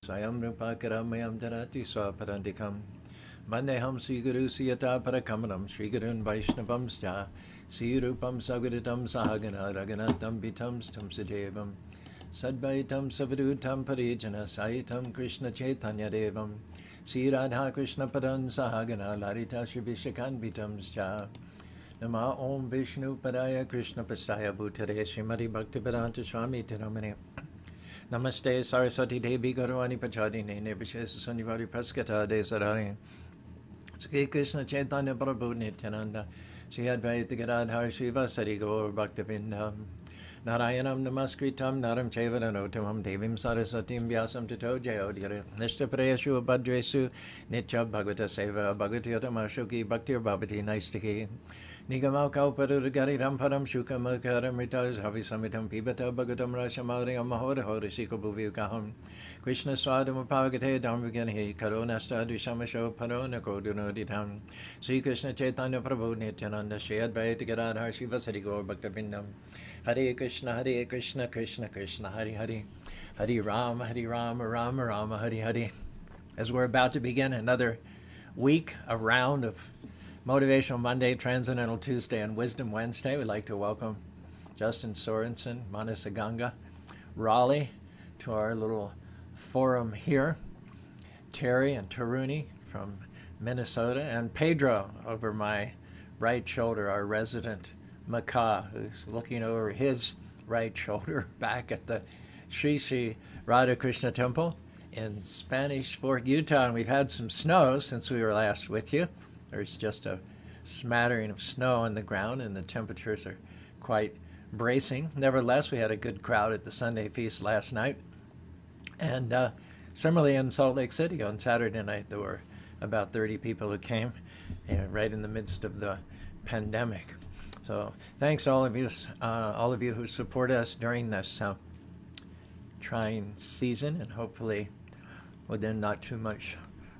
Swayam Rupa Karamayam Dharati Swaparandikam Mandeham Sri Guru Siyata Parakamanam Sri Gurun Vaishnavam Sja Sri Rupam Saguritam Sahagana Raghunatham Vitam Stam Sadevam Sadvaitam Savadutam Parijana Saitam Krishna Chaitanya Devam Sri Radha Krishna Padan Sahagana Larita Shri Vishakan Vitam Sja Nama Om Vishnu Padaya Krishna Pastaya Bhutare Srimati Bhaktivedanta Swami Tiramane Namaste Saraswati Devi Gaurvani Pachadine Nirvishesa Sunnivari Praskata Desadari Sri Krishna Chaitanya Prabhu Nityananda Sri Advaita Gadadhar Shiva Sari Gaur Bhaktivinoda Narayanam Namaskritam Naram Chaivadanottamam Devim Sarasatim Vyasam Tato Jayodhira Nishtaprayashu Abhadresu Nitya Bhagavata Seva Bhagavatiyotam Ashoki Bhaktir Bhavati Naistiki Nigamal Kalpadurgari Ramparam Shukamakaram Ritas Havisamitam Pibata Bhagatam Rashamadriam Mahoda Hodashiko Bhuvyukaham Krishna Swadam Upagate Dharmagani Karunasta Dvishamasho Parona Kodunoditam Sri Krishna Chaitanya Prabhu Nityananda Shri Advaita Gadadhar Shiva Sari Gaur Bhaktivinoda Hare Krishna, Krishna Krishna, Hare Hare, Hare Rama, Rama Rama, Hare Hare. As we're about to begin another week, a round of Motivational Monday, Transcendental Tuesday, and Wisdom Wednesday, we'd like to welcome Justin Sorensen, Manasa Ganga, Raleigh, to our little forum here, Terry and Taruni from Minnesota, and Pedro over my right shoulder, our resident Macaw, who's looking over his right shoulder back at the Sri Sri Radha Krishna Temple in Spanish Fork, Utah. And we've had some snow since we were last with you. There's just a smattering of snow on the ground, and the temperatures are quite bracing. Nevertheless, we had a good crowd at the Sunday feast last night. And similarly in Salt Lake City on Saturday night, there were about 30 people who came, right in the midst of the pandemic. So thanks to all of you who support us during this trying season, and hopefully within not too much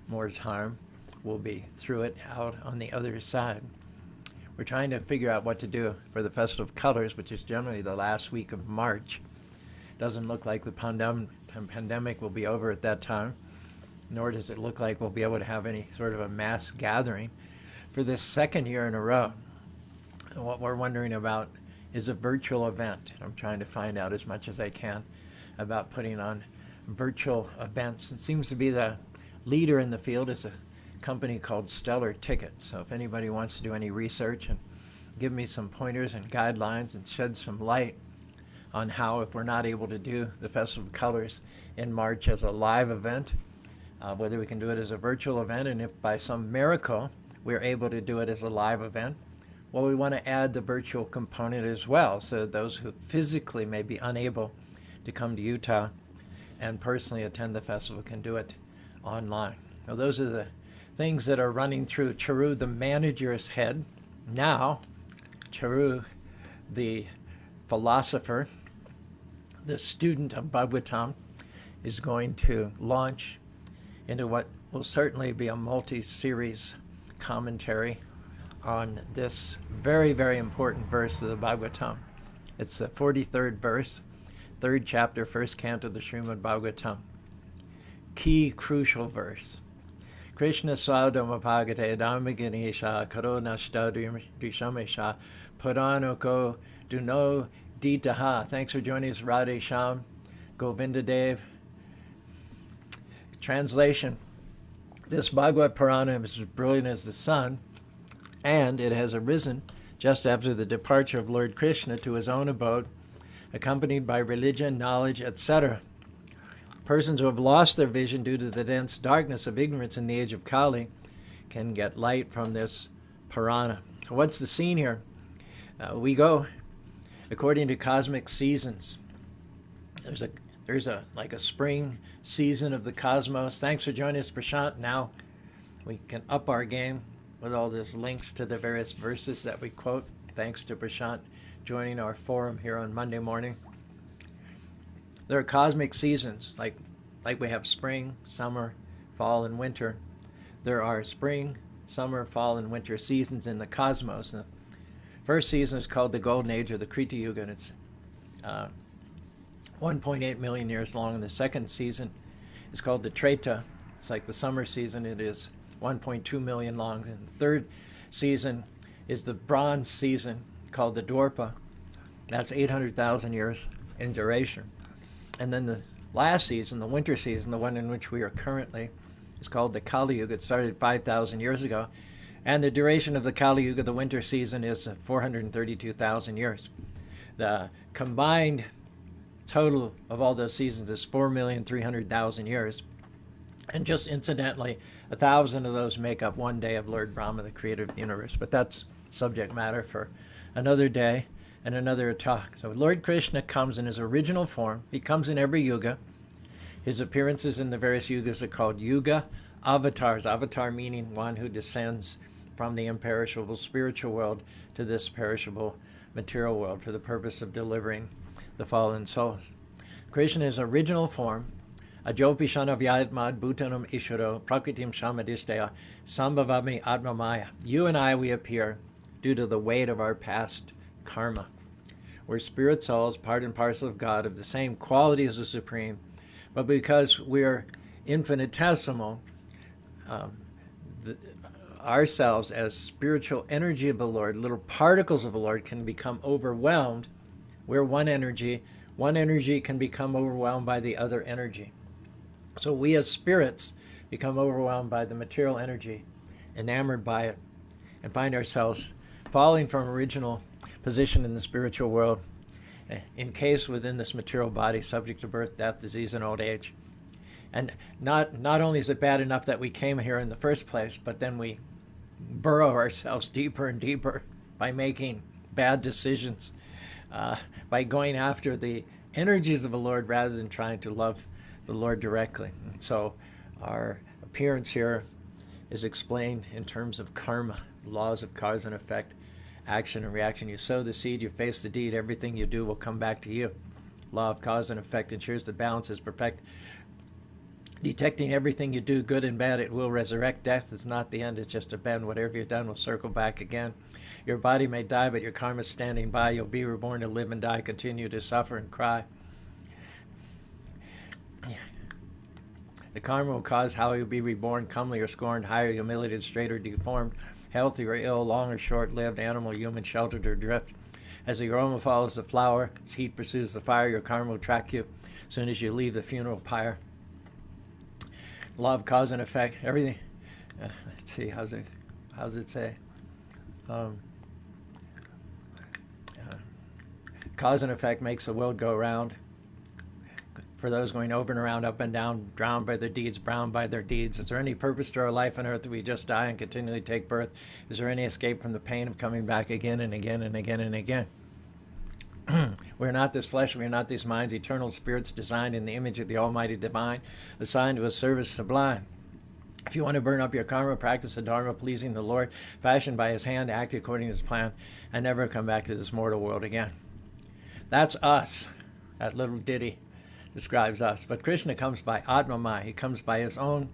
more time, we'll be through it out on the other side. We're trying to figure out what to do for the Festival of Colors, which is generally the last week of March. Doesn't look like the pandemic will be over at that time, nor does it look like we'll be able to have any sort of a mass gathering for this second year in a row. And what we're wondering about is a virtual event. I'm trying to find out as much as I can about putting on virtual events. It seems to be the leader in the field is a company called Stellar Tickets. So if anybody wants to do any research and give me some pointers and guidelines and shed some light on how, if we're not able to do the Festival of Colors in March as a live event, whether we can do it as a virtual event, and if by some miracle we're able to do it as a live event, well, we want to add the virtual component as well, so that those who physically may be unable to come to Utah and personally attend the festival can do it online. Now, those are the things that are running through Caru, the manager's head. Now, Caru, the philosopher, the student of Bhagavatam, is going to launch into what will certainly be a multi-series commentary on this very, very important verse of the Bhagavatam. It's the 43rd verse, 3rd chapter, 1st canto of the Srimad Bhagavatam. Key, crucial verse. Krishna Swadama Bhagate Dhammaganisha Karo Nashta Drishamesha Puranoko Duno Ditaha. Thanks for joining us, Radhe Sham, Govinda Dev. Translation. This Bhagavad Purana is as brilliant as the sun, and it has arisen just after the departure of Lord Krishna to his own abode, accompanied by religion, knowledge, etc. Persons who have lost their vision due to the dense darkness of ignorance in the age of Kali can get light from this Purana. What's the scene here? We go according to cosmic seasons. There's like a spring season of the cosmos. Thanks for joining us, Prashant. Now we can up our game with all these links to the various verses that we quote. Thanks to Prashant joining our forum here on Monday morning. There are cosmic seasons, like we have spring, summer, fall, and winter. There are spring, summer, fall, and winter seasons in the cosmos. The first season is called the Golden Age, or the Krita Yuga, and it's 1.8 million years long. And the second season is called the Treta. It's like the summer season. It is 1.2 million long. And the third season is the bronze season, called the Dwarpa. That's 800,000 years in duration. And then the last season, the winter season, the one in which we are currently, is called the Kali Yuga. It started 5,000 years ago. And the duration of the Kali Yuga, the winter season, is 432,000 years. The combined total of all those seasons is 4,300,000 years. And just incidentally, 1,000 of those make up one day of Lord Brahma, the creator of the universe. But that's subject matter for another day and another talk. So Lord Krishna comes in his original form. He comes in every yuga. His appearances in the various yugas are called yuga avatars. Avatar meaning one who descends from the imperishable spiritual world to this perishable material world for the purpose of delivering the fallen souls. Krishna's original form, Ajopishana Vyatmad Bhutanam Ishuro Prakritim Shamadistaya Sambhavami Atmamaya. You and I, we appear due to the weight of our past karma. We're spirit souls, part and parcel of God, of the same quality as the Supreme, but because we're infinitesimal, ourselves as spiritual energy of the Lord, little particles of the Lord, can become overwhelmed. We're one energy. One energy can become overwhelmed by the other energy. So we as spirits become overwhelmed by the material energy, enamored by it, and find ourselves falling from original position in the spiritual world, encased within this material body, subject to birth, death, disease, and old age. And not only is it bad enough that we came here in the first place, but then we burrow ourselves deeper and deeper by making bad decisions, by going after the energies of the Lord rather than trying to love the Lord directly. And so our appearance here is explained in terms of karma, laws of cause and effect, action and reaction. You sow the seed, you face the deed, everything you do will come back to you. Law of cause and effect ensures the balance is perfect. Detecting everything you do, good and bad, it will resurrect. Death is not the end, it's just a bend. Whatever you've done will circle back again. Your body may die, but your karma is standing by. You'll be reborn to live and die, continue to suffer and cry. The karma will cause how you'll be reborn, comely or scorned, high or humiliated, straight or deformed, healthy or ill, long or short-lived, animal, human, sheltered or drift. As the aroma follows the flower, as heat pursues the fire, your karma will track you as soon as you leave the funeral pyre. Law of cause and effect, everything. Let's see, how's it say? Cause and effect makes the world go round. For those going over and around, up and down, drowned by their deeds, browned by their deeds. Is there any purpose to our life on earth that we just die and continually take birth? Is there any escape from the pain of coming back again and again and again and again? We're not this flesh, we are not these minds, eternal spirits designed in the image of the Almighty Divine, assigned to a service sublime. If you want to burn up your karma, practice the Dharma, pleasing the Lord, fashioned by his hand, act according to his plan, and never come back to this mortal world again. That's us. That little ditty describes us. But Krishna comes by Atmamaya. He comes by his own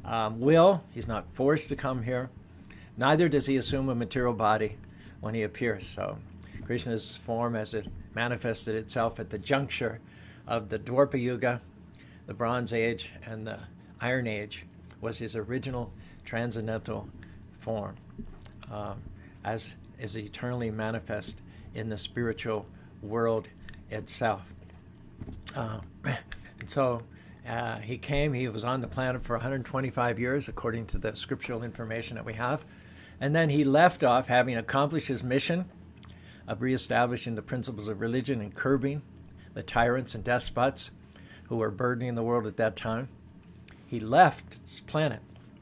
will. He's not forced to come here. Neither does he assume a material body when he appears. So Krishna's form, as it manifested itself at the juncture of the Dwarpa Yuga, the Bronze Age, and the Iron Age, was his original transcendental form, as is eternally manifest in the spiritual world itself. And so he came, he was on the planet for 125 years, according to the scriptural information that we have. And then he left off, having accomplished his mission of reestablishing the principles of religion and curbing the tyrants and despots who were burdening the world at that time. He left this planet.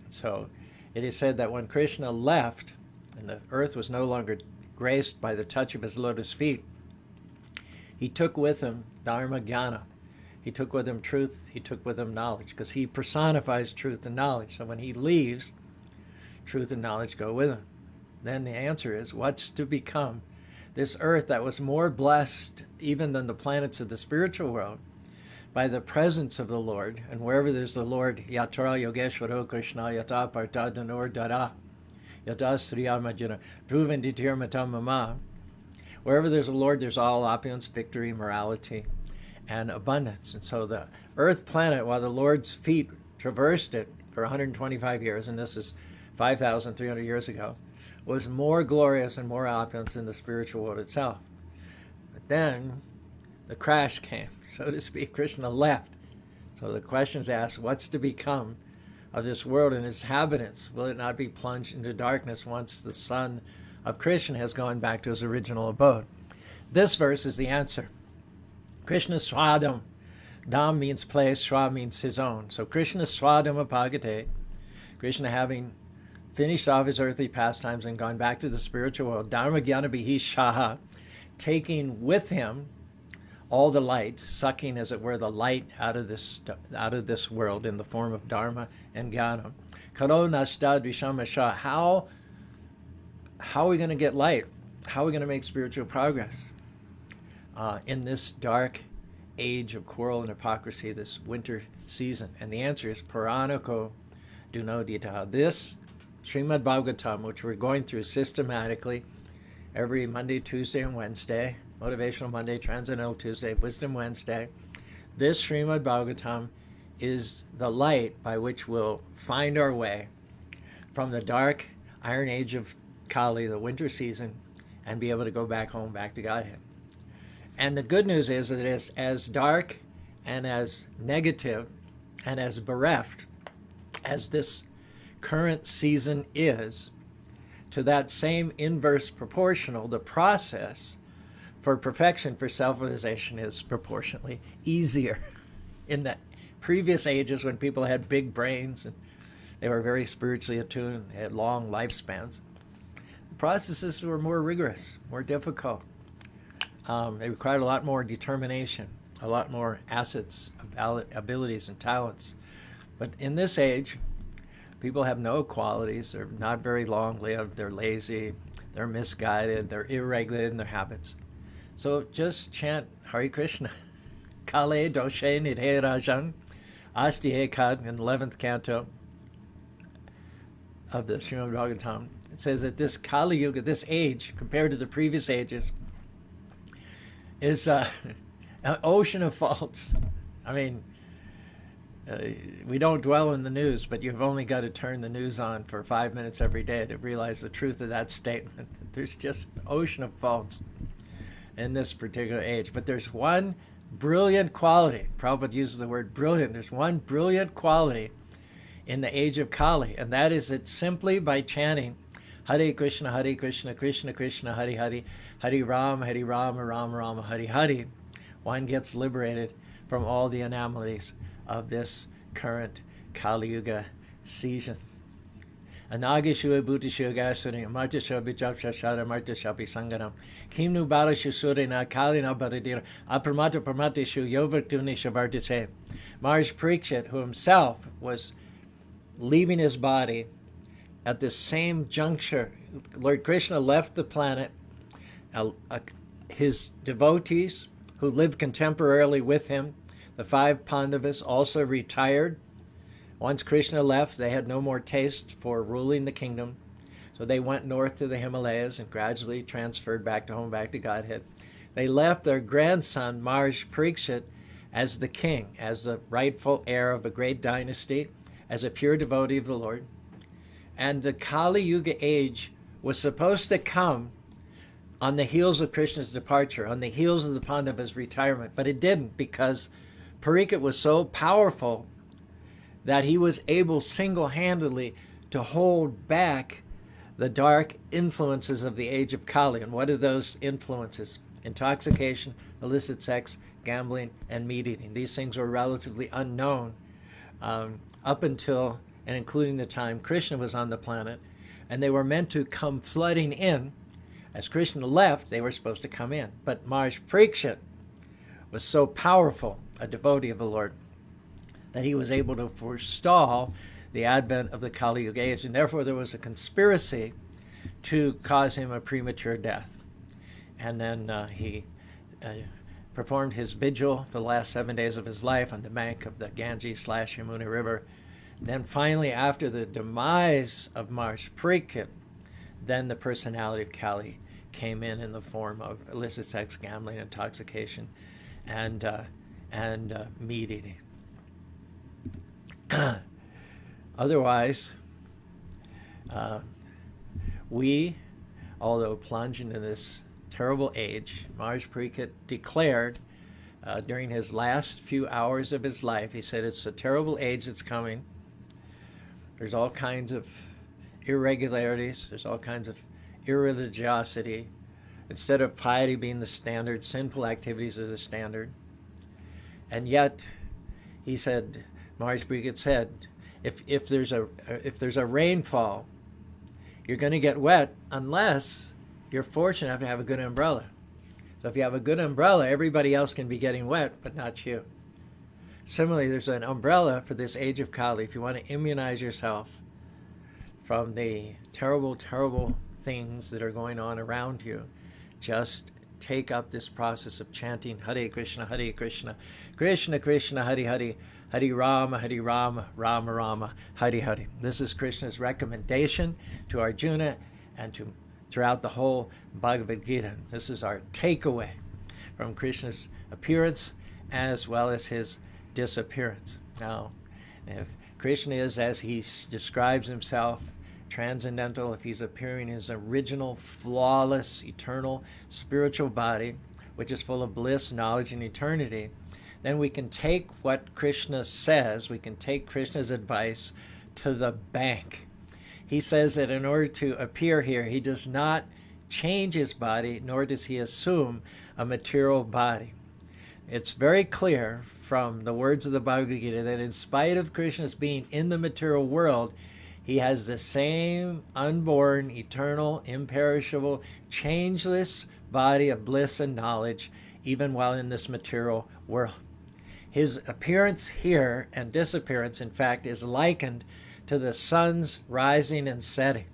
So it is said that when Krishna left, and the earth was no longer graced by the touch of his lotus feet, he took with him Dharma Jnana. He took with him truth, he took with him knowledge, because he personifies truth and knowledge. So when he leaves, truth and knowledge go with him. Then the answer is, what's to become this earth that was more blessed even than the planets of the spiritual world by the presence of the Lord? And wherever there's the Lord, Yatra Yogeshwaro Krishna Yata Parta Danur Dara Yata Sriyamajana Dhruvanditir Matamama. Wherever there's a Lord, there's all opulence, victory, morality, and abundance. And so the earth planet, while the Lord's feet traversed it for 125 years, and this is 5,300 years ago, was more glorious and more opulence than the spiritual world itself. But then the crash came, so to speak. Krishna left. So the question's asked, what's to become of this world and its inhabitants? Will it not be plunged into darkness once the son of Krishna has gone back to his original abode? This verse is the answer. Krishna swadam. Dam means place, Shwa means his own. So Krishna swadam apagate. Krishna, having finished off his earthly pastimes and gone back to the spiritual world, dharma jnana bihi shaha, taking with him all the light, sucking, as it were, the light out of this world in the form of dharma and jnana. Karo nashta dvishama shah. How are we going to get light? How are we going to make spiritual progress in this dark age of quarrel and hypocrisy, this winter season? And the answer is Puranako Dunodita. This Srimad Bhagavatam, which we're going through systematically every Monday, Tuesday, and Wednesday, Motivational Monday, Transcendental Tuesday, Wisdom Wednesday, this Srimad Bhagavatam is the light by which we'll find our way from the dark iron age of Kali, the winter season, and be able to go back home, back to Godhead. And the good news is that it's as dark and as negative and as bereft as this current season is, to that same inverse proportional, the process for perfection, for self-realization, is proportionately easier. In the previous ages, when people had big brains and they were very spiritually attuned, they had long lifespans, the processes were more rigorous, more difficult. They required a lot more determination, a lot more assets, abilities, and talents. But in this age, people have no qualities. They're not very long-lived. They're lazy. They're misguided. They're irregulated in their habits. So just chant Hare Krishna. Kale doshe nidhe rajan asti ekad, in the 11th canto of the Srimad Bhagavatam. It says that this Kali Yuga, this age, compared to the previous ages, is an ocean of faults. I mean, we don't dwell in the news, but you've only got to turn the news on for 5 minutes every day to realize the truth of that statement. There's just an ocean of faults in this particular age. But there's one brilliant quality. Prabhupada uses the word brilliant. There's one brilliant quality in the age of Kali, and that is that simply by chanting Hare Krishna, Krishna Krishna, Hare Hare, Hare Rama, Rama Rama, Hare Hare, one gets liberated from all the anomalies of this current Kali Yuga season. Anagishu Bhutishu Gasuri, Marta Shabi Japsha Shara, Marta Shabi Sanganam, Kimnu Balashu Surina, Kalina Baradira, Apramata Pramatishu, Yovaktuni Shavartise. Maharaj Parikshit, who himself was leaving his body at this same juncture, Lord Krishna left the planet. His devotees who lived contemporarily with him, the 5 Pandavas, also retired. Once Krishna left, they had no more taste for ruling the kingdom, so they went north to the Himalayas and gradually transferred back to home, back to Godhead. They left their grandson, Maharaj Parikshit, as the king, as the rightful heir of a great dynasty, as a pure devotee of the Lord. And the Kali Yuga age was supposed to come on the heels of Krishna's departure, on the heels of the Pandavas' retirement, but it didn't, because Parikshit was so powerful that he was able single-handedly to hold back the dark influences of the age of Kali. And what are those influences? Intoxication, illicit sex, gambling, and meat eating. These things were relatively unknown up until and including the time Krishna was on the planet, and they were meant to come flooding in. As Krishna left, they were supposed to come in. But Maharaj Parikshit was so powerful, a devotee of the Lord, that he was able to forestall the advent of the Kali Yuga age, and therefore there was a conspiracy to cause him a premature death. And then he performed his vigil for the last 7 days of his life on the bank of the Ganges/Yamuna River. Then finally, after the demise of Maharaj Parikshit, then the personality of Kali came in the form of illicit sex, gambling, intoxication, and and meat eating. Otherwise, we, although plunged into this terrible age, Maharaj Pariksit declared during his last few hours of his life, he said, it's a terrible age that's coming. There's all kinds of irregularities. There's all kinds of irreligiosity. Instead of piety being the standard, sinful activities are the standard. And yet, he said, Maharaj Pariksit said, if there's a rainfall, you're going to get wet unless you're fortunate enough to have a good umbrella. So if you have a good umbrella, everybody else can be getting wet, but not you. Similarly, there's an umbrella for this age of Kali. If you want to immunize yourself from the terrible, terrible things that are going on around you, just take up this process of chanting Hare Krishna, Krishna Krishna, Hare Hare, Hare Rama, Rama Rama, Hare Hare. This is Krishna's recommendation to Arjuna and to throughout the whole Bhagavad Gita. This is our takeaway from Krishna's appearance as well as his disappearance. Now, if Krishna is, as he describes himself, transcendental, if he's appearing in his original, flawless, eternal, spiritual body, which is full of bliss, knowledge, and eternity, then we can take what Krishna says, we can take Krishna's advice to the bank. He says that in order to appear here, he does not change his body, nor does he assume a material body. It's very clear from the words of the Bhagavad Gita that in spite of Krishna's being in the material world, he has the same unborn, eternal, imperishable, changeless body of bliss and knowledge, even while in this material world. His appearance here and disappearance, in fact, is likened to the sun's rising and setting.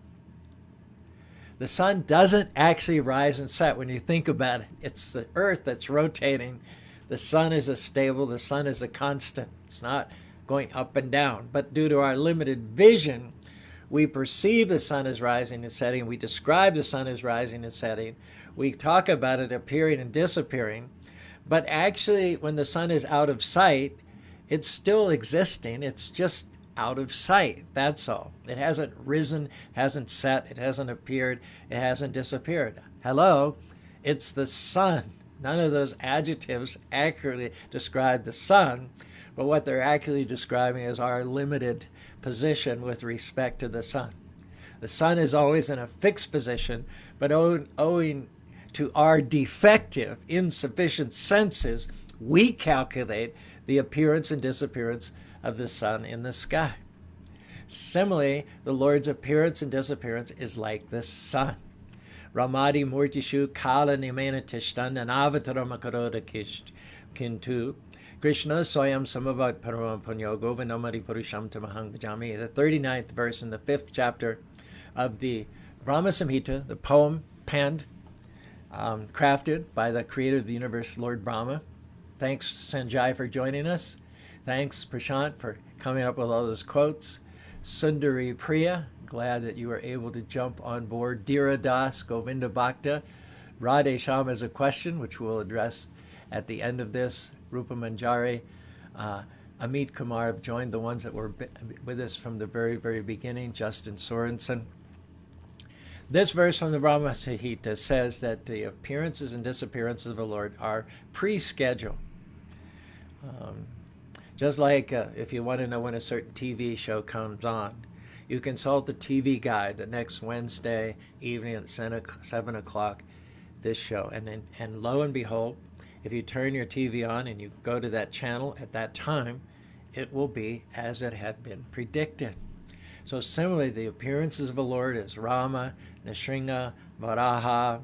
The sun doesn't actually rise and set when you think about it. It's the earth that's rotating. The sun is a stable, the sun is a constant. It's not going up and down. But due to our limited vision, we perceive the sun as rising and setting. We describe the sun as rising and setting. We talk about it appearing and disappearing. But actually, when the sun is out of sight, it's still existing. It's just out of sight. That's all. It hasn't risen, hasn't set, it hasn't appeared, it hasn't disappeared. Hello, it's the sun. None of those adjectives accurately describe the sun, but what they're actually describing is our limited position with respect to the sun. The sun is always in a fixed position, but owing to our defective, insufficient senses, we calculate the appearance and disappearance of the sun in the sky. Similarly, the Lord's appearance and disappearance is like the sun. Ramadi Murtishu Kala Nimena Tishtan Anavataram Akaroda Kintu Krishna Soyam Samavat Param Punyo Govindamari Purusham Tamahang Bhajami. The 39th verse in the 5th chapter of the Brahma Samhita, the poem penned, crafted by the creator of the universe, Lord Brahma. Thanks, Sanjay, for joining us. Thanks, Prashant, for coming up with all those quotes. Sundari Priya, glad that you were able to jump on board. Dira Das, Govinda Bhakta. Radhe Sham has a question, which we'll address at the end of this. Rupa Manjari, Amit Kumar have joined the ones that were with us from the very, very beginning. Justin Sorensen. This verse from the Brahma Samhita says that the appearances and disappearances of the Lord are pre-scheduled. Just like if you want to know when a certain TV show comes on, you consult the TV guide the next Wednesday evening at 7 o'clock, this show. And lo and behold, if you turn your TV on and you go to that channel at that time, it will be as it had been predicted. So similarly, the appearances of the Lord as Rama, Nrsimha, Varaha,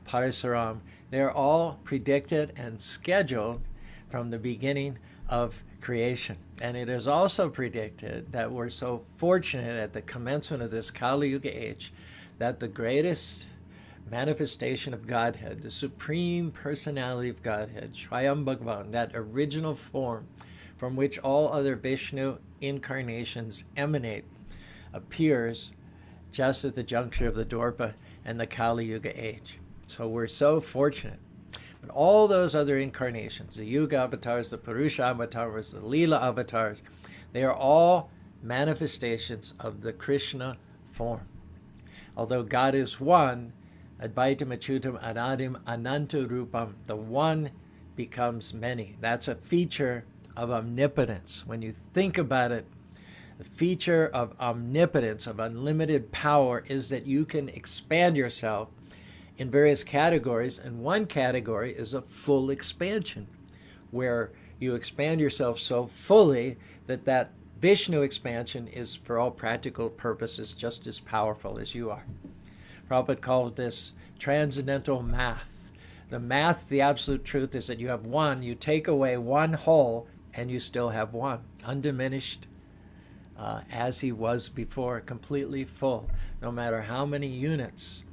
Parasuram, they're all predicted and scheduled from the beginning of creation. And it is also predicted that we're so fortunate at the commencement of this Kali Yuga age that the greatest manifestation of Godhead, the Supreme Personality of Godhead, Swayam Bhagavan, that original form from which all other Vishnu incarnations emanate, appears just at the juncture of the Dwapara and the Kali Yuga age. So we're so fortunate. But all those other incarnations, the Yuga avatars, the Purusha avatars, the Leela avatars, they are all manifestations of the Krishna form. Although God is one, Advaitam Achyutam Anadim Ananta Rupam, the one becomes many. That's a feature of omnipotence. When you think about it, the feature of omnipotence, of unlimited power, is that you can expand yourself in various categories, and one category is a full expansion, where you expand yourself so fully that that Vishnu expansion is, for all practical purposes, just as powerful as you are. Prabhupada called this transcendental math. The math, the absolute truth, is that you have one, you take away one whole, and you still have one, undiminished, as he was before, completely full. No matter how many units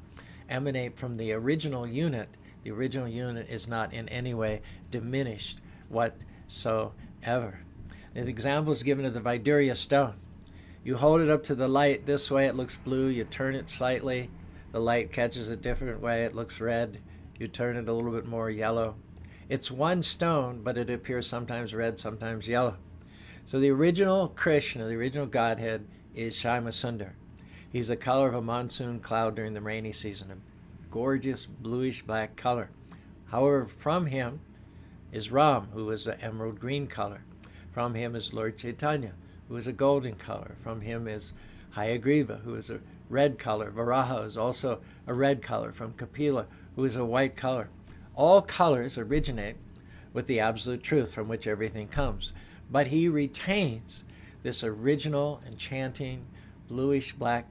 emanate from the original unit is not in any way diminished whatsoever. The example is given of the Vaidurya stone. You hold it up to the light this way, it looks blue. You turn it slightly, the light catches a different way, it looks red. You turn it a little bit more yellow. It's one stone, but it appears sometimes red, sometimes yellow. So the original Krishna, the original Godhead, is Shyamasundar. Sundar. He's the color of a monsoon cloud during the rainy season, a gorgeous bluish black color. However, from him is Ram, who is an emerald green color. From him is Lord Chaitanya, who is a golden color. From him is Hayagriva, who is a red color. Varaha is also a red color. From Kapila, who is a white color. All colors originate with the absolute truth from which everything comes. But he retains this original, enchanting, bluish black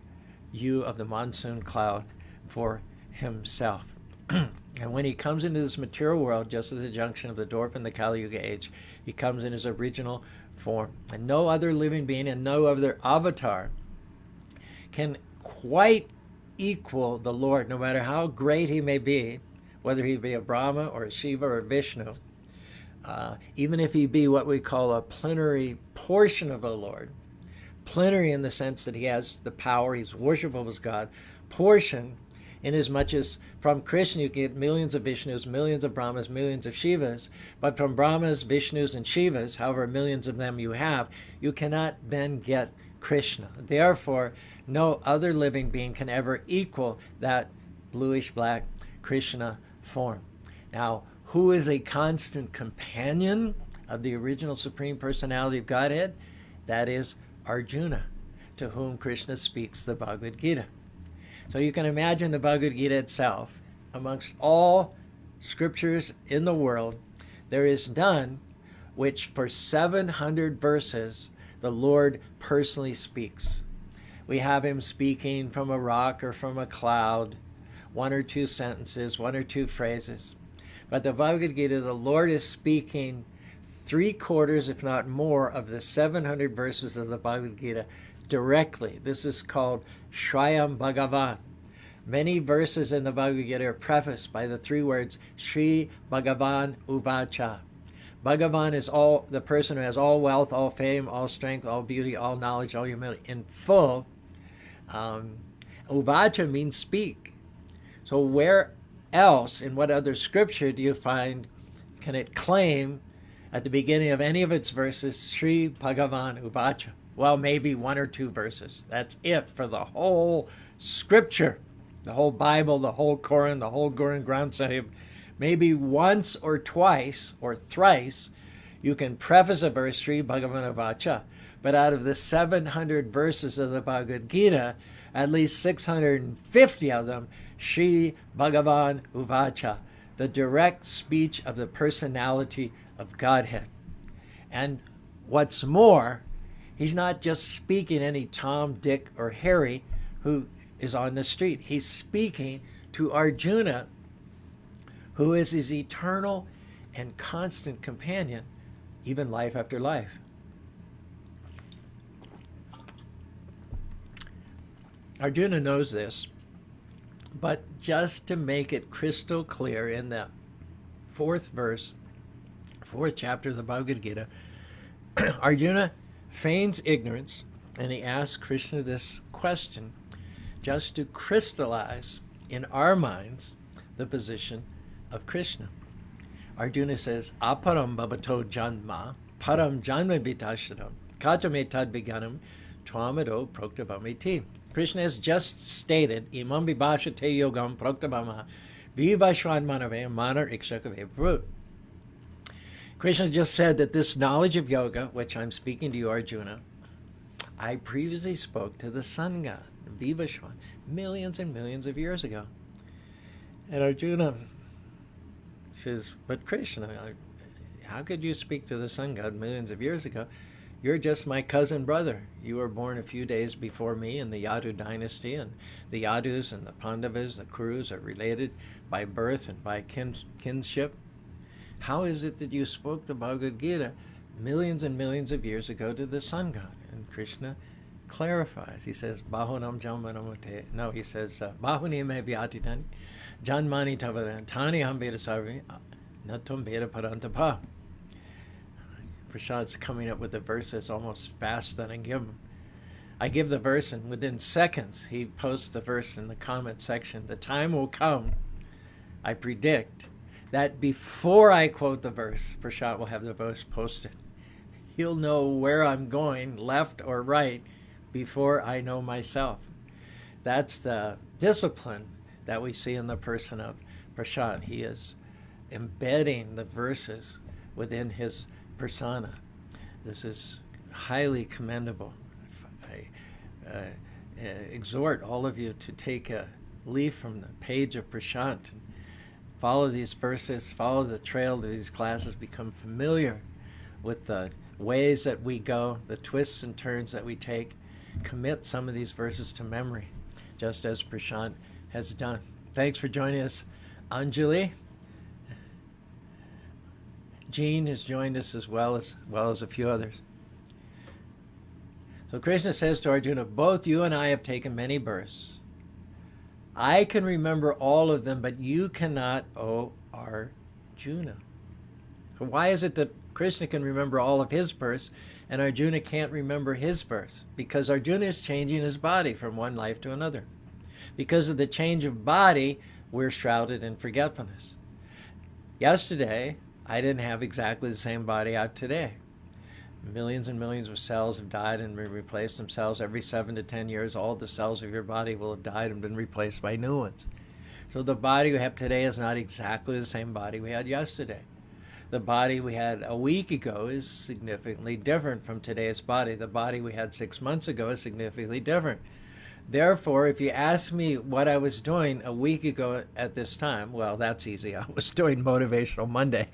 hue of the monsoon cloud for himself. And when he comes into this material world, just at the junction of the Dwarf and the Kali Yuga age, he comes in his original form. And no other living being and no other avatar can quite equal the Lord, no matter how great he may be, whether he be a Brahma or a Shiva or a Vishnu. Even if he be what we call a plenary portion of the Lord, plenary in the sense that he has the power, he's worshipable as God, portion inasmuch as from Krishna you get millions of Vishnus, millions of Brahmas, millions of Shivas, but from Brahmas, Vishnus, and Shivas, however millions of them you have, you cannot then get Krishna. Therefore, no other living being can ever equal that bluish-black Krishna form. Now, who is a constant companion of the original Supreme Personality of Godhead? That is Arjuna, to whom Krishna speaks the Bhagavad Gita. So you can imagine the Bhagavad Gita itself. Amongst all scriptures in the world, there is none which for 700 verses the Lord personally speaks. We have him speaking from a rock or from a cloud, one or two sentences, one or two phrases. But the Bhagavad Gita, the Lord is speaking 3/4, if not more, of the 700 verses of the Bhagavad Gita directly. This is called Shrayam Bhagavan. Many verses in the Bhagavad Gita are prefaced by the 3 words Shri Bhagavan Uvacha. Bhagavan is the person who has all wealth, all fame, all strength, all beauty, all knowledge, all humility in full. Uvacha means speak. So where else, in what other scripture do you find, can it claim at the beginning of any of its verses, Shri Bhagavan Uvacha? Well, maybe 1 or 2 verses. That's it for the whole scripture, the whole Bible, the whole Quran, the whole Guru Granth Sahib. Maybe once or twice or thrice you can preface a verse, Shri Bhagavan Uvacha. But out of the 700 verses of the Bhagavad Gita, at least 650 of them, Shri Bhagavan Uvacha, the direct speech of the personality of Godhead. And what's more, he's not just speaking any Tom, Dick, or Harry who is on the street. He's speaking to Arjuna, who is his eternal and constant companion, even life after life. Arjuna knows this, but just to make it crystal clear, in the 4th verse, 4th chapter of the Bhagavad Gita, Arjuna feigns ignorance, and he asks Krishna this question just to crystallize in our minds the position of Krishna. Arjuna says, aparam bhavato janma, param janma vitashadam, katame tad viganam, twamado proktavamiti. Krishna has just stated, imam vibhashate yogam proktavama, vivashvan manave manar ikshakave brut. Krishna just said that this knowledge of yoga, which I'm speaking to you, Arjuna, I previously spoke to the sun god, Vivashvan, millions and millions of years ago. And Arjuna says, but Krishna, how could you speak to the sun god millions of years ago? You're just my cousin brother. You were born a few days before me in the Yadu dynasty, and the Yadus and the Pandavas, the Kurus, are related by birth and by kinship. How is it that you spoke the Bhagavad Gita millions and millions of years ago to the sun god? And Krishna clarifies. He says, Bahunam Jamanamote. No, he says, Bahuni me vyatitani, Janmani tavaran, Tani ham veda sarvi, natum veda parantapa. Prashad's coming up with the verses almost faster than I give him. I give the verse, and within seconds, he posts the verse in the comment section. The time will come, I predict, that before I quote the verse, Prashad will have the verse posted. He'll know where I'm going, left or right, before I know myself. That's the discipline that we see in the person of Prashad. He is embedding the verses within his persona. This is highly commendable. I exhort all of you to take a leaf from the page of Prashant and follow these verses, follow the trail of these classes, become familiar with the ways that we go, the twists and turns that we take. Commit some of these verses to memory, just as Prashant has done. Thanks for joining us, Anjali. Jean has joined us as well as a few others. So Krishna says to Arjuna, both you and I have taken many births. I can remember all of them, but you cannot, O Arjuna. So why is it that Krishna can remember all of his births and Arjuna can't remember his births? Because Arjuna is changing his body from one life to another. Because of the change of body, we're shrouded in forgetfulness. Yesterday, I didn't have exactly the same body I have today. Millions and millions of cells have died and replaced themselves. Every 7 to 10 years, all the cells of your body will have died and been replaced by new ones. So the body we have today is not exactly the same body we had yesterday. The body we had a week ago is significantly different from today's body. The body we had 6 months ago is significantly different. Therefore, if you ask me what I was doing a week ago at this time, well, that's easy. I was doing Motivational Monday.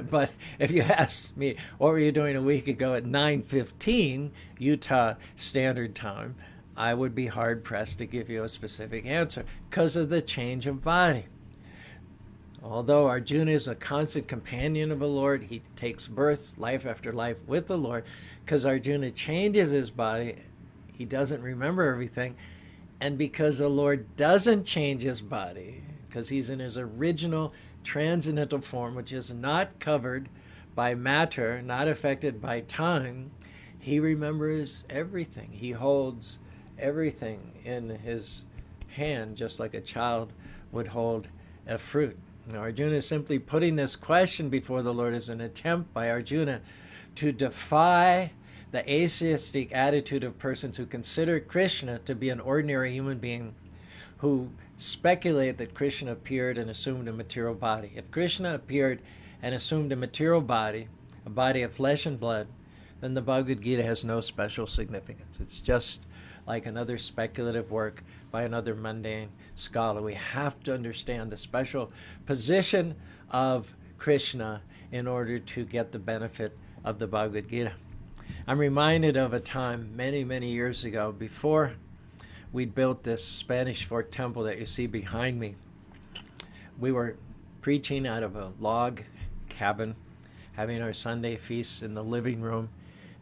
But if you asked me, what were you doing a week ago at 9:15 Utah Standard Time, I would be hard-pressed to give you a specific answer because of the change of body. Although Arjuna is a constant companion of the Lord, he takes birth, life after life with the Lord, because Arjuna changes his body. He doesn't remember everything. And because the Lord doesn't change his body, because he's in his original transcendental form, which is not covered by matter, not affected by time, he remembers everything. He holds everything in his hand, just like a child would hold a fruit. Now, Arjuna is simply putting this question before the Lord as an attempt by Arjuna to defy the atheistic attitude of persons who consider Krishna to be an ordinary human being, who speculate that Krishna appeared and assumed a material body. If Krishna appeared and assumed a material body, a body of flesh and blood, then the Bhagavad Gita has no special significance. It's just like another speculative work by another mundane scholar. We have to understand the special position of Krishna in order to get the benefit of the Bhagavad Gita. I'm reminded of a time many, many years ago, before we built this Spanish Fort temple that you see behind me. We were preaching out of a log cabin, having our Sunday feasts in the living room,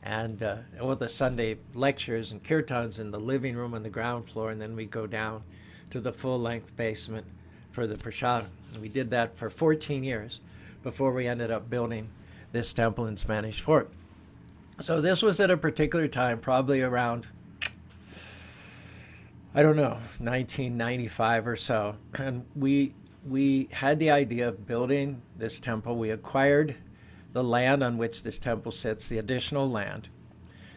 and the Sunday lectures and kirtans in the living room on the ground floor, and then we go down to the full-length basement for the prasadam. And we did that for 14 years before we ended up building this temple in Spanish Fort. So this was at a particular time, probably around, 1995 or so. And we we had the idea of building this temple. We acquired the land on which this temple sits, the additional land.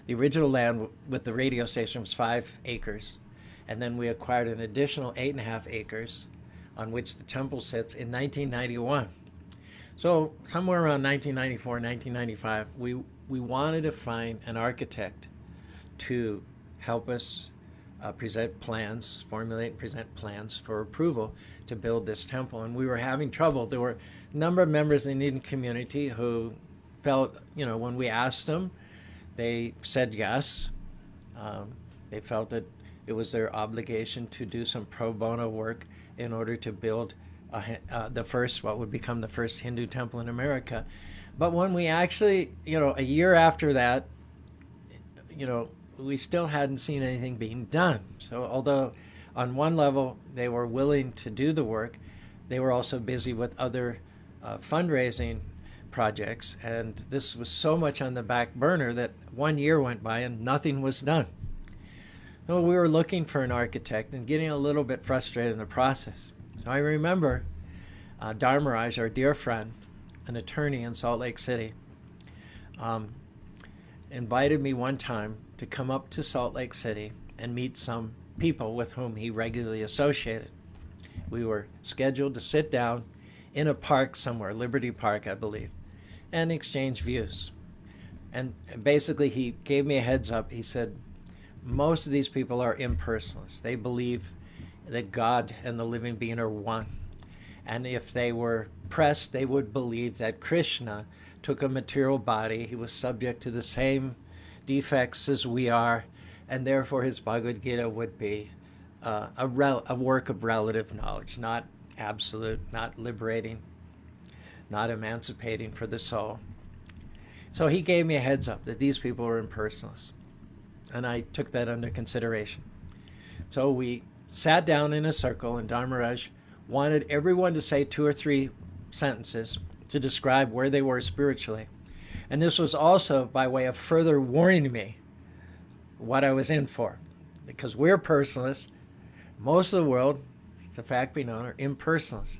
The original land with the radio station was 5 acres. And then we acquired an additional 8.5 acres on which the temple sits in 1991. So somewhere around 1994, 1995, we wanted to find an architect to help us present plans, formulate and present plans for approval to build this temple. And we were having trouble. There were a number of members in the Indian community who felt, when we asked them, they said yes. They felt that it was their obligation to do some pro bono work in order to build what would become the first Hindu temple in America. But when we actually, a year after that, we still hadn't seen anything being done. So although on one level they were willing to do the work, they were also busy with other fundraising projects. And this was so much on the back burner that 1 year went by and nothing was done. So we were looking for an architect and getting a little bit frustrated in the process. So I remember Dharmaraj, our dear friend, an attorney in Salt Lake City, invited me one time to come up to Salt Lake City and meet some people with whom he regularly associated. We were scheduled to sit down in a park somewhere, Liberty Park, I believe, and exchange views. And basically he gave me a heads up. He said, most of these people are impersonalists. They believe that God and the living being are one. And if they were pressed, they would believe that Krishna took a material body. He was subject to the same defects as we are, and therefore his Bhagavad Gita would be a work of relative knowledge, not absolute, not liberating, not emancipating for the soul. So he gave me a heads up that these people were impersonalists, and I took that under consideration. So we sat down in a circle, and Dharmaraj wanted everyone to say 2 or 3 sentences to describe where they were spiritually. And this was also by way of further warning me what I was in for. Because we're personalists. Most of the world, the fact be known, are impersonalists.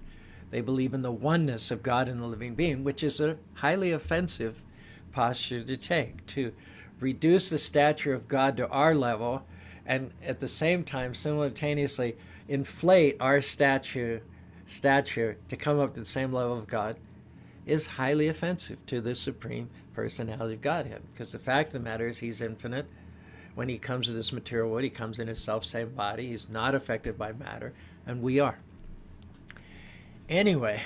They believe in the oneness of God and the living being, which is a highly offensive posture to take, to reduce the stature of God to our level and at the same time simultaneously inflate our stature to come up to the same level of God is highly offensive to the Supreme Personality of Godhead. Because the fact of the matter is he's infinite. When he comes to this material world, he comes in his self-same body. He's not affected by matter, and we are. Anyway,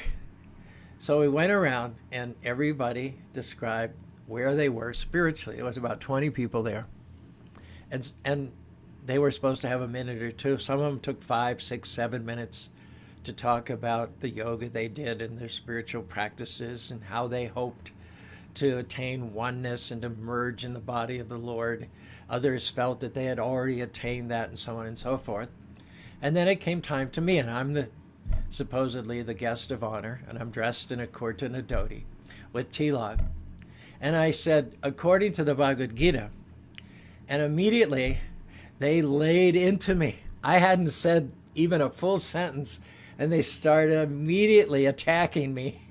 so we went around and everybody described where they were spiritually. There was about 20 people there. And they were supposed to have a minute or two. Some of them took 5, 6, 7 minutes to talk about the yoga they did and their spiritual practices and how they hoped to attain oneness and to merge in the body of the Lord. Others felt that they had already attained that, and so on and so forth. And then it came time to me, and I'm supposedly the guest of honor, and I'm dressed in a kurta and a dhoti with tilak. And I said, according to the Bhagavad Gita, and immediately they laid into me. I hadn't said even a full sentence, and they started immediately attacking me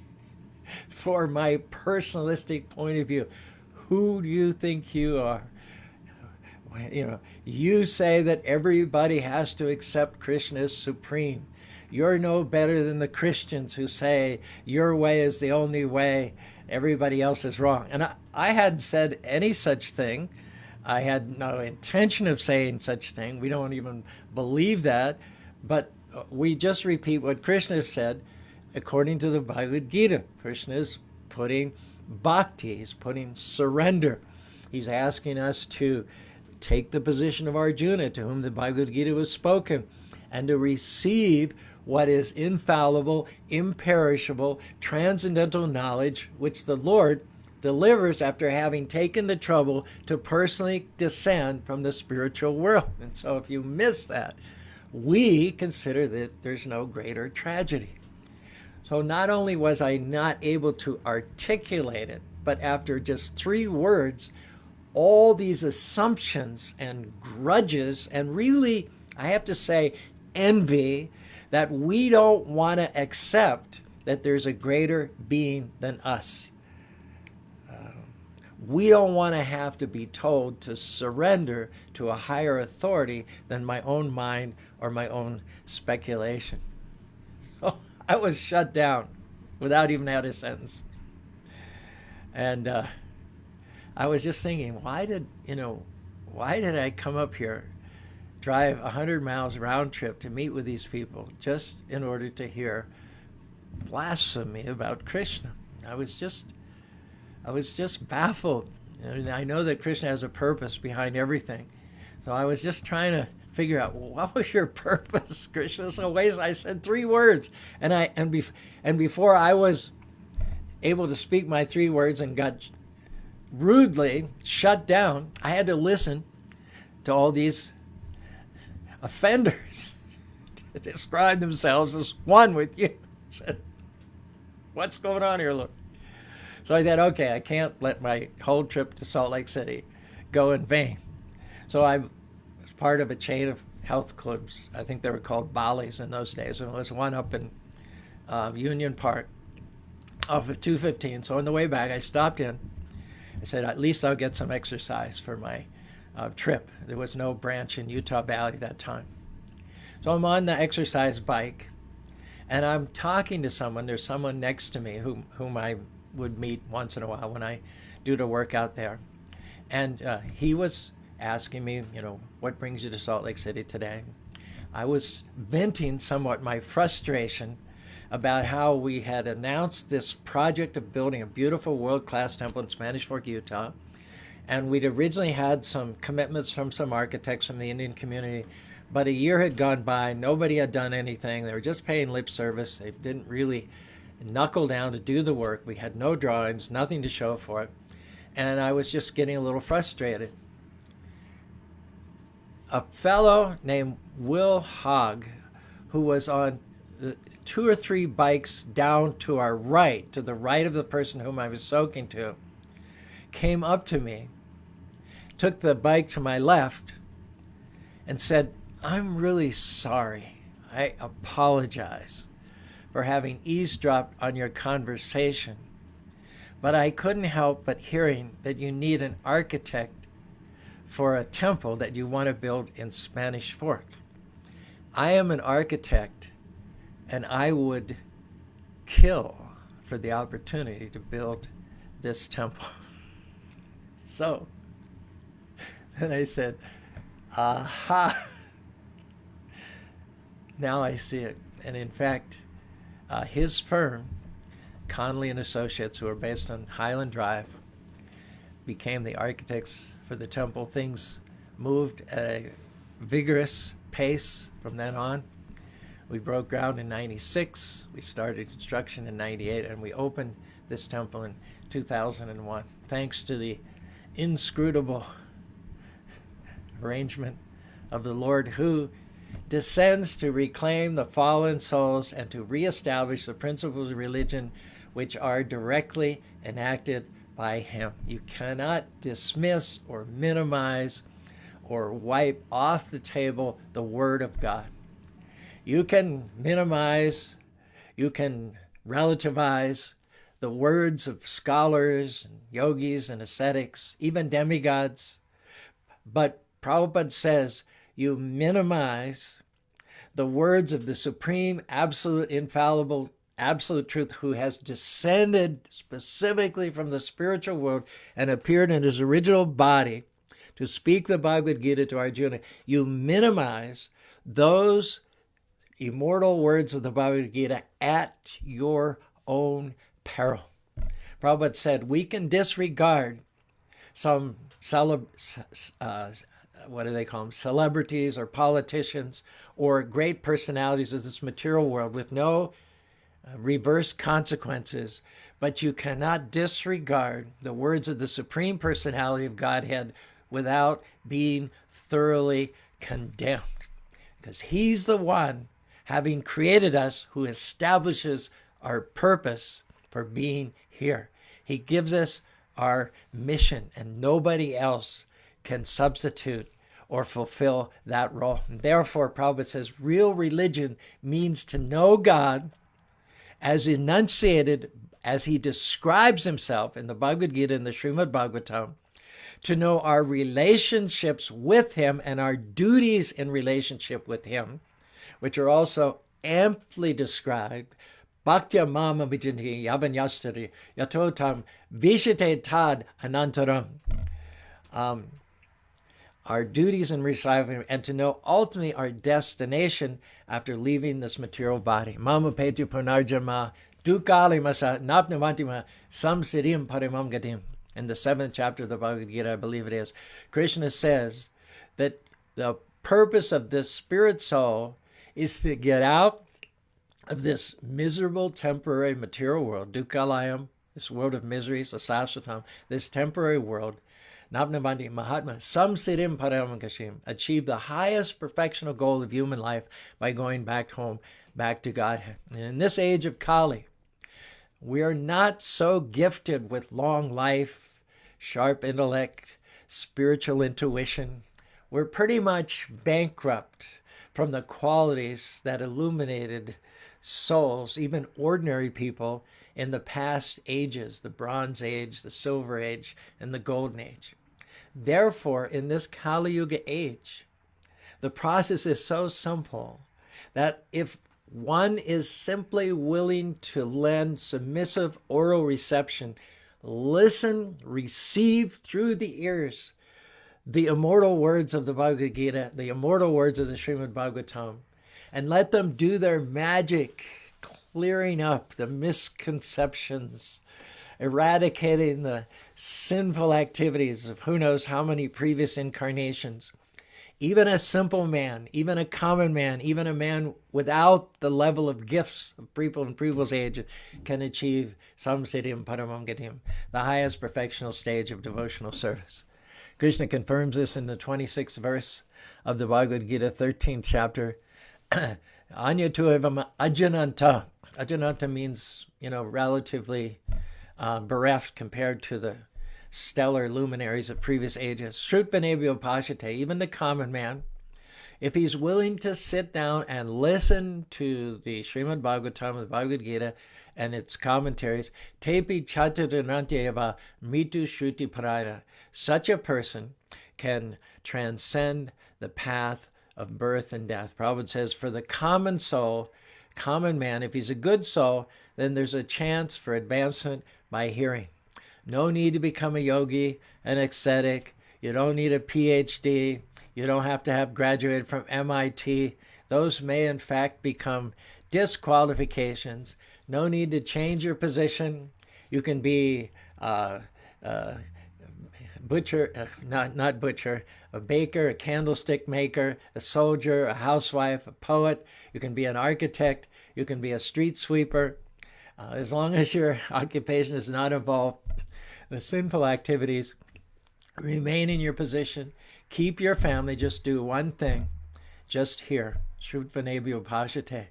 for my personalistic point of view. Who do you think you are? You say that everybody has to accept Krishna as supreme. You're no better than the Christians who say your way is the only way, everybody else is wrong. And I hadn't said any such thing. I had no intention of saying such thing. We don't even believe that. But we just repeat what Krishna said according to the Bhagavad Gita. Krishna is putting bhakti, he's putting surrender. He's asking us to take the position of Arjuna, to whom the Bhagavad Gita was spoken, and to receive what is infallible, imperishable, transcendental knowledge, which the Lord delivers after having taken the trouble to personally descend from the spiritual world. And so if you miss that, we consider that there's no greater tragedy. So not only was I not able to articulate it, but after just 3 words, all these assumptions and grudges and really, I have to say, envy that we don't want to accept that there's a greater being than us. We don't want to have to be told to surrender to a higher authority than my own mind or my own speculation. So I was shut down without even having a sentence. And I was just thinking, why did I come up here, drive 100 miles round trip to meet with these people just in order to hear blasphemy about Krishna? I was just baffled. And I know that Krishna has a purpose behind everything. So I was just trying to figure out, what was your purpose, Krishna? So I said 3 words. And before I was able to speak my 3 words and got rudely shut down, I had to listen to all these offenders to describe themselves as one with you. I said, what's going on here, Lord? So I thought, okay, I can't let my whole trip to Salt Lake City go in vain. So I was part of a chain of health clubs. I think they were called Bali's in those days. And there was one up in Union Park off of 215. So on the way back, I stopped in. I said, at least I'll get some exercise for my trip. There was no branch in Utah Valley at that time. So I'm on the exercise bike, and I'm talking to someone. There's someone next to me whom I would meet once in a while when I do the work out there. And he was asking me, what brings you to Salt Lake City today? I was venting somewhat my frustration about how we had announced this project of building a beautiful world-class temple in Spanish Fork, Utah. And we'd originally had some commitments from some architects from the Indian community, but a year had gone by, nobody had done anything. They were just paying lip service. They didn't really knuckle down to do the work. We had no drawings, nothing to show for it. And I was just getting a little frustrated. A fellow named Will Hogg, who was on 2 or 3 bikes down to our right, to the right of the person whom I was soaking to, came up to me, took the bike to my left, and said, I'm really sorry. I apologize for having eavesdropped on your conversation, but I couldn't help but hearing that you need an architect for a temple that you want to build in Spanish Fork. I am an architect, and I would kill for the opportunity to build this temple. So then I said, aha, now I see it. And in fact, his firm, Conley and Associates, who are based on Highland Drive, became the architects for the temple. Things moved at a vigorous pace from then on. We broke ground in 96, we started construction in 98, and we opened this temple in 2001, thanks to the inscrutable arrangement of the Lord, who descends to reclaim the fallen souls and to reestablish the principles of religion which are directly enacted by him. You cannot dismiss or minimize or wipe off the table the Word of God. You can minimize, you can relativize the words of scholars and yogis and ascetics, even demigods, but Prabhupada says you minimize the words of the supreme, absolute, infallible, absolute truth, who has descended specifically from the spiritual world and appeared in his original body to speak the Bhagavad Gita to Arjuna. You minimize those immortal words of the Bhagavad Gita at your own peril. Prabhupada said we can disregard some what do they call them, celebrities or politicians or great personalities of this material world with no reverse consequences, but you cannot disregard the words of the Supreme Personality of Godhead without being thoroughly condemned, because he's the one, having created us, who establishes our purpose for being here. He gives us our mission, and nobody else can substitute or fulfill that role. And therefore, Prabhupada says, real religion means to know God as enunciated, as he describes himself in the Bhagavad Gita and the Srimad Bhagavatam, to know our relationships with him and our duties in relationship with him, which are also amply described. Bhaktya mama vijanti yavanyastari yatotam vishate tad anantaram. Our duties in reciting and to know ultimately our destination after leaving this material body. Mama petu punarjama dukali masa napnavantima samsirim parimam gatim. In the 7th chapter of the Bhagavad Gita, I believe it is, Krishna says that the purpose of this spirit soul is to get out of this miserable temporary material world, dukkalayam, this world of miseries, asasatam, this temporary world, Navnavandi Mahatma, samsirim paramagashim, achieve the highest perfectional goal of human life by going back home, back to Godhead. And in this age of Kali, we are not so gifted with long life, sharp intellect, spiritual intuition. We're pretty much bankrupt from the qualities that illuminated souls, even ordinary people, in the past ages, the Bronze Age, the Silver Age, and the Golden Age. Therefore, in this Kali Yuga age, the process is so simple that if one is simply willing to lend submissive oral reception, listen, receive through the ears the immortal words of the Bhagavad Gita, the immortal words of the Srimad Bhagavatam, and let them do their magic, clearing up the misconceptions, eradicating the sinful activities of who knows how many previous incarnations. Even a simple man, even a common man, even a man without the level of gifts of people in people's age can achieve samsiddhim paramam gatim, the highest perfectional stage of devotional service. Krishna confirms this in the 26th verse of the Bhagavad Gita, 13th chapter. Anyatu evam ajnanta. Ajnanta means, relatively bereft compared to the stellar luminaries of previous ages. Shrutvanebhyo pashate, even the common man, if he's willing to sit down and listen to the Srimad Bhagavatam, the Bhagavad Gita, and its commentaries, tepi chaturantyeva mitu shruti parayana, such a person can transcend the path of birth and death. Prabhupada says, for the common soul, common man, if he's a good soul, then there's a chance for advancement by hearing. No need to become a yogi, an ascetic. You don't need a PhD. You don't have to have graduated from MIT. Those may, in fact, become disqualifications. No need to change your position. You can be butcher, not butcher, a baker, a candlestick maker, a soldier, a housewife, a poet. You can be an architect. You can be a street sweeper. As long as your occupation does not involve the sinful activities, remain in your position. Keep your family. Just do one thing. Just hear. Shrutvanebhyo pashate.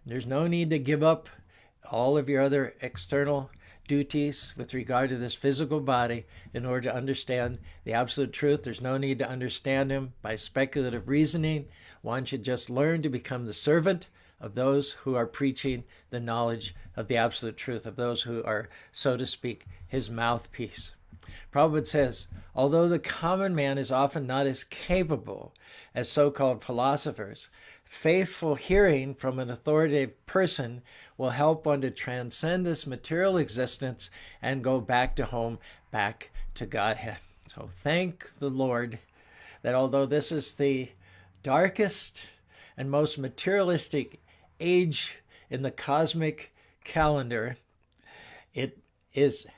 There's no need to give up all of your other external duties with regard to this physical body in order to understand the absolute truth. There's no need to understand him by speculative reasoning. One should just learn to become the servant of those who are preaching the knowledge of the absolute truth, of those who are, so to speak, his mouthpiece. Prabhupada says, although the common man is often not as capable as so-called philosophers, faithful hearing from an authoritative person will help one to transcend this material existence and go back to home, back to Godhead. So thank the Lord that although this is the darkest and most materialistic age in the cosmic calendar, it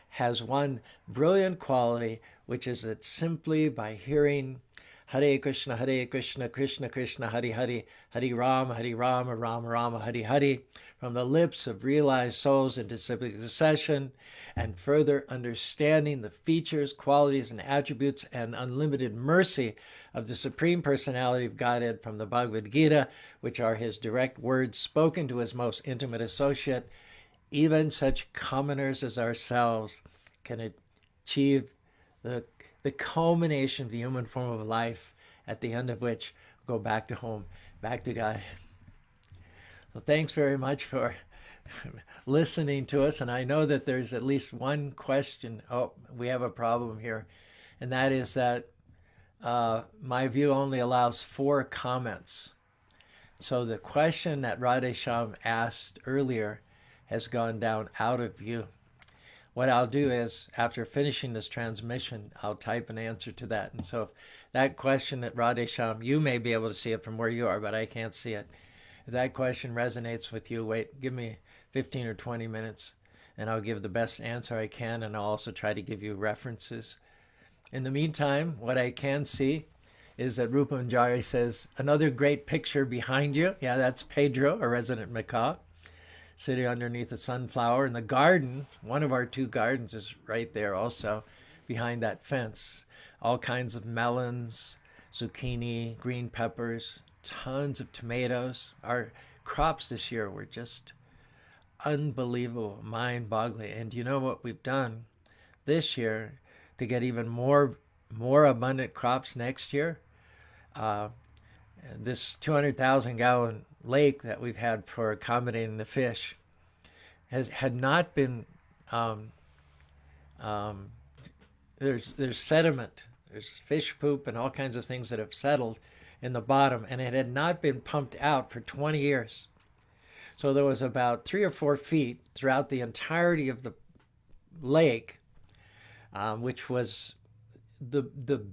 has one brilliant quality, which is that simply by hearing Hare Krishna, Krishna Krishna, Hare Hare, Hare Rama, Rama Rama, Hare Hare, from the lips of realized souls in disciplic succession, and further understanding the features, qualities, and attributes and unlimited mercy of the Supreme Personality of Godhead from the Bhagavad Gita, which are his direct words spoken to his most intimate associate, even such commoners as ourselves can achieve the culmination of the human form of life at the end of which go back to home, back to God. So thanks very much for listening to us. And I know that there's at least one question. Oh, we have a problem here. And that is that my view only allows 4 comments. So the question that Radhesham asked earlier has gone down out of view. What I'll do is, after finishing this transmission, I'll type an answer to that. And so if that question at Radhesham, you may be able to see it from where you are, but I can't see it. If that question resonates with you, wait, give me 15 or 20 minutes, and I'll give the best answer I can, and I'll also try to give you references. In the meantime, what I can see is that Rupa Manjari says, another great picture behind you. Yeah, that's Pedro, a resident macaw, sitting underneath a sunflower. And the garden, one of our 2 gardens, is right there also, behind that fence. All kinds of melons, zucchini, green peppers, tons of tomatoes. Our crops this year were just unbelievable, mind-boggling. And you know what we've done this year to get even more abundant crops next year? This 200,000 gallon lake that we've had for accommodating the fish had not been, there's sediment, there's fish poop and all kinds of things that have settled in the bottom, and it had not been pumped out for 20 years. So there was about 3 or 4 feet throughout the entirety of the lake, which was the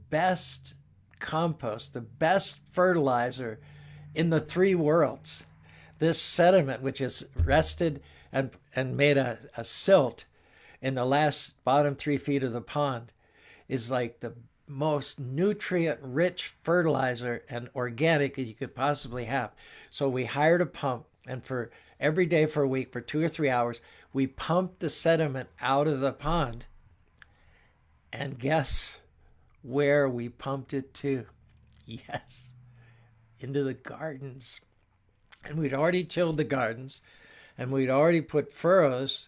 best compost, the best fertilizer in the 3 worlds. This sediment, which is rested and made a silt in the last bottom 3 feet of the pond, is like the most nutrient-rich fertilizer and organic that you could possibly have. So we hired a pump, and for every day for a week, for 2 or 3 hours, we pumped the sediment out of the pond. And guess where we pumped it to? Yes, into the gardens. And we'd already tilled the gardens, and we'd already put furrows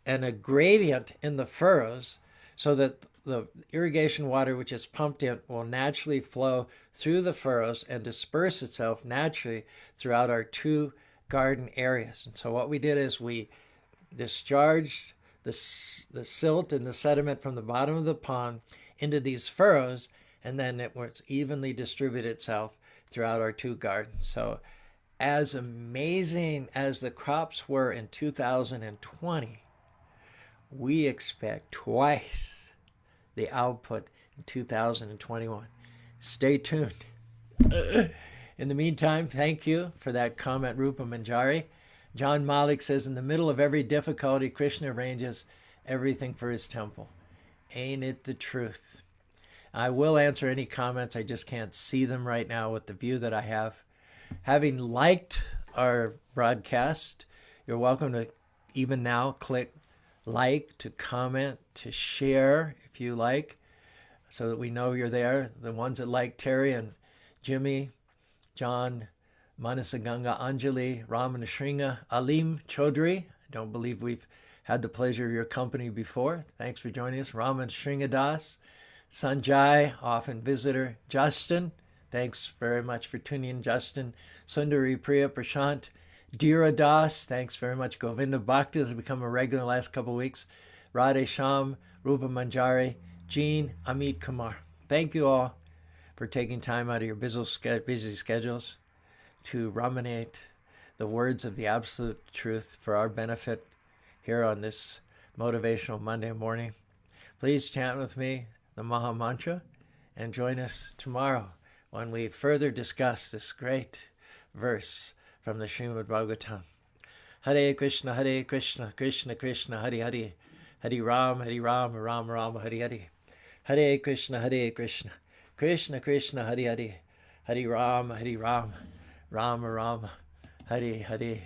and a gradient in the furrows so that the irrigation water which is pumped in will naturally flow through the furrows and disperse itself naturally throughout our 2 garden areas. And so what we did is we discharged the silt and the sediment from the bottom of the pond into these furrows, and then it was evenly distributed itself throughout our 2 gardens. So as amazing as the crops were in 2020, we expect twice the output in 2021. Stay tuned. In the meantime, thank you for that comment, Rupa Manjari. John Malik says, in the middle of every difficulty, Krishna arranges everything for his temple. Ain't it the truth? I will answer any comments. I just can't see them right now with the view that I have. Having liked our broadcast, you're welcome to even now click like, to comment, to share if you like, so that we know you're there. The ones that like Terry and Jimmy, John, Manasaganga, Anjali, Raman Shringa, Alim Chaudhry. I don't believe we've had the pleasure of your company before. Thanks for joining us. Raman Shringadas, Sanjay, often visitor. Justin, thanks very much for tuning in, Justin. Sundari Priya Prashant, Dira Das, thanks very much. Govinda Bhakti has become a regular the last couple of weeks. Radhe Sham, Rupa Manjari, Jean, Amit Kumar. Thank you all for taking time out of your busy schedules to ruminate the words of the absolute truth for our benefit here on this motivational Monday morning. Please chant with me the Maha Mantra and join us tomorrow when we further discuss this great verse from the Srimad Bhagavatam. Hare Krishna, Krishna Krishna, Hare Hare, Hare Ram, Ram Ram, Hare Hare. Hare Krishna, Krishna Krishna, Hare Hare, Hare Ram, Ram Ram, Hare Hare.